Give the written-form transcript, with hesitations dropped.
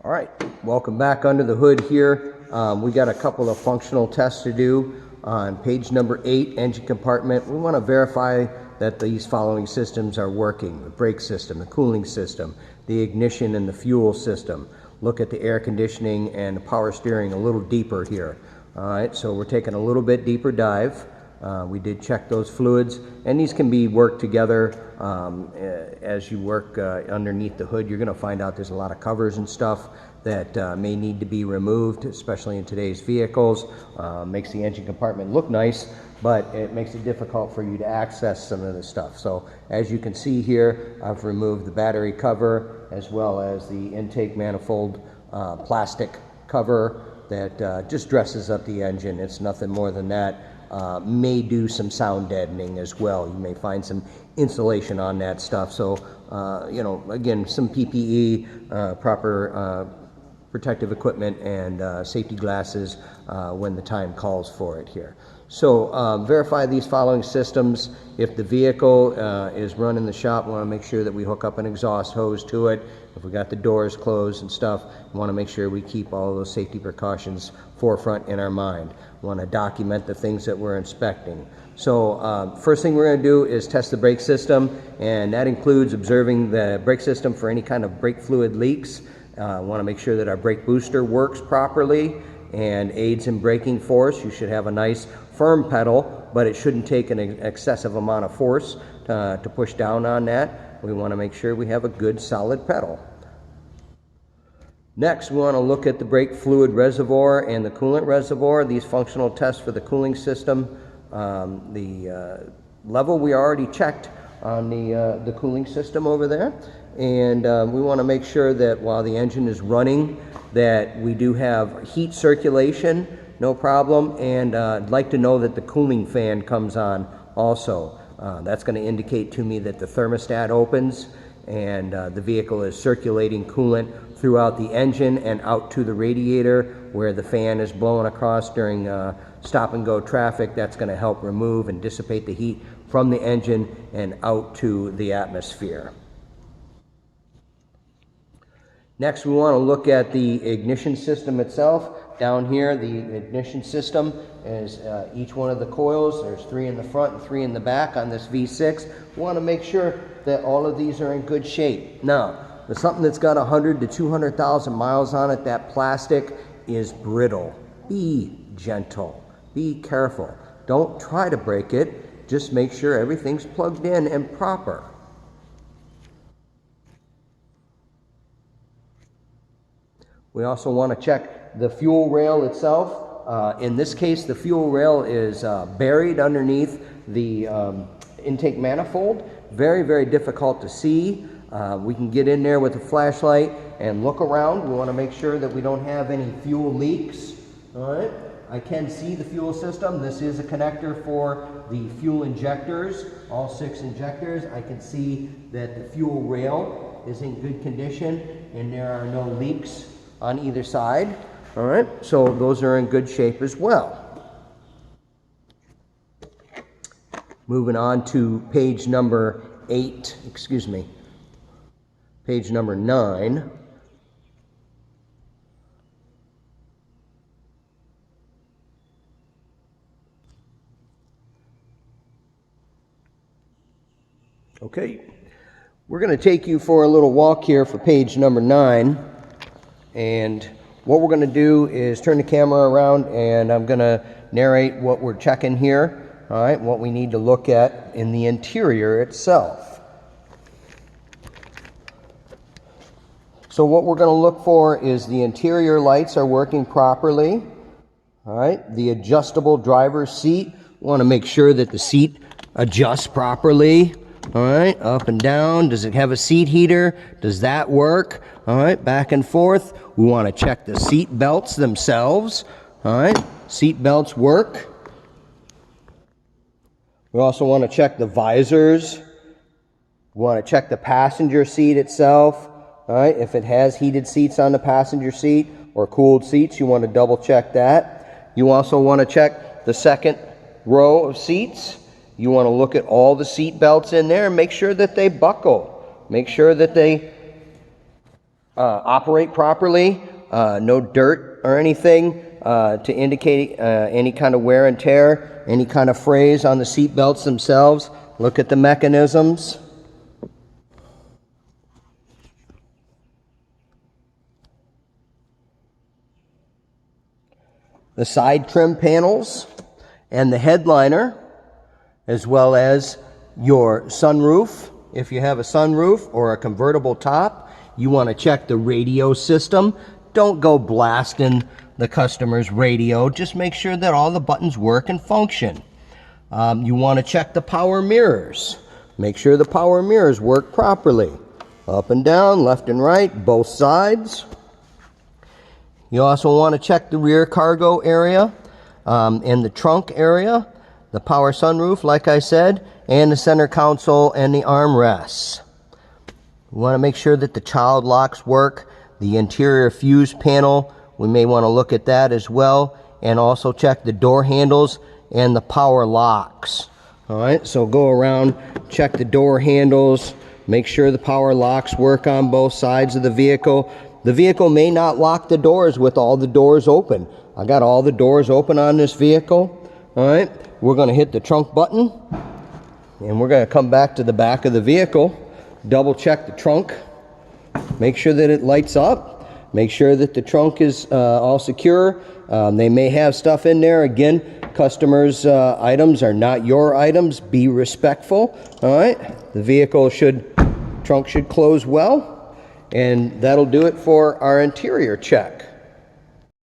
All right, welcome back under the hood here. We got a couple of functional tests to do on page number 8, engine compartment. We want to verify that these following systems are working: the brake system, the cooling system, the ignition and the fuel system. Look at the air conditioning and the power steering a little deeper here. All right, so we're taking a little bit deeper dive. We did check those fluids, and these can be worked together as you work underneath the hood. You're going to find out there's a lot of covers and stuff that may need to be removed, especially in today's vehicles. Makes the engine compartment look nice, but it makes it difficult for you to access some of this stuff. So as you can see here, I've removed the battery cover as well as the intake manifold plastic cover that just dresses up the engine. It's nothing more than that. May do some sound deadening as well. You may find some insulation on that stuff. So, you know, again, some PPE, proper protective equipment and safety glasses when the time calls for it here. So verify these following systems. If the vehicle is run in the shop, we want to make sure that we hook up an exhaust hose to it. If we got the doors closed and stuff, we want to make sure we keep all of those safety precautions forefront in our mind. We want to document the things that we're inspecting. So first thing we're going to do is test the brake system, and that includes observing the brake system for any kind of brake fluid leaks. We want to make sure that our brake booster works properly and aids in braking force. You should have a nice firm pedal, but it shouldn't take an excessive amount of force to push down on that. We want to make sure we have a good solid pedal. Next, we want to look at the brake fluid reservoir and the coolant reservoir. These functional tests for the cooling system. The level we already checked on the cooling system over there, and we want to make sure that while the engine is running, that we do have heat circulation, no problem, and I'd like to know that the cooling fan comes on also. That's going to indicate to me that the thermostat opens and the vehicle is circulating coolant throughout the engine and out to the radiator where the fan is blowing across during stop and go traffic. That's going to help remove and dissipate the heat from the engine and out to the atmosphere. Next, we want to look at the ignition system itself. Down here, the ignition system is each one of the coils. There's 3 in the front and 3 in the back on this V6. We want to make sure that all of these are in good shape. Now, there's something that's got 100 to 200,000 miles on it. That plastic is brittle. Be gentle. Be careful. Don't try to break it. Just make sure everything's plugged in and proper. We also want to check the fuel rail itself. In this case, the fuel rail is buried underneath the intake manifold. Very, very difficult to see. We can get in there with a flashlight and look around. We want to make sure that we don't have any fuel leaks. All right. I can see the fuel system. This is a connector for the fuel injectors, all 6 injectors. I can see that the fuel rail is in good condition and there are no leaks on either side. All right, so those are in good shape as well. Moving on to page number 8, page number 9. Okay, we're going to take you for a little walk here for page number 9, and what we're going to do is turn the camera around and I'm going to narrate what we're checking here, all right, what we need to look at in the interior itself. So what we're going to look for is the interior lights are working properly, all right, the adjustable driver's seat. We want to make sure that the seat adjusts properly. All right, up and down. Does it have a seat heater? Does that work? All right, back and forth. We want to check the seat belts themselves. All right, seat belts work. We also want to check the visors. We want to check the passenger seat itself. All right, if it has heated seats on the passenger seat or cooled seats, you want to double check that. You also want to check the second row of seats. You want to look at all the seat belts in there and make sure that they buckle. Make sure that they operate properly, no dirt or anything to indicate any kind of wear and tear, any kind of frays on the seat belts themselves. Look at the mechanisms. The side trim panels and the headliner, as well as your sunroof. If you have a sunroof or a convertible top, you want to check the radio system. Don't go blasting the customer's radio. Just make sure that all the buttons work and function. You want to check the power mirrors. Make sure the power mirrors work properly. Up and down, left and right, both sides. You also want to check the rear cargo area and the trunk area, the power sunroof, like I said, and the center console and the armrests. We want to make sure that the child locks work, the interior fuse panel, we may want to look at that as well, and also check the door handles and the power locks. All right, so go around, check the door handles, make sure the power locks work on both sides of the vehicle. The vehicle may not lock the doors with all the doors open. I got all the doors open on this vehicle. All right, we're going to hit the trunk button, and we're going to come back to the back of the vehicle, double check the trunk, make sure that it lights up, make sure that the trunk is all secure. They may have stuff in there. Again, customers' items are not your items. Be respectful. All right, the trunk should close well. And that'll do it for our interior check.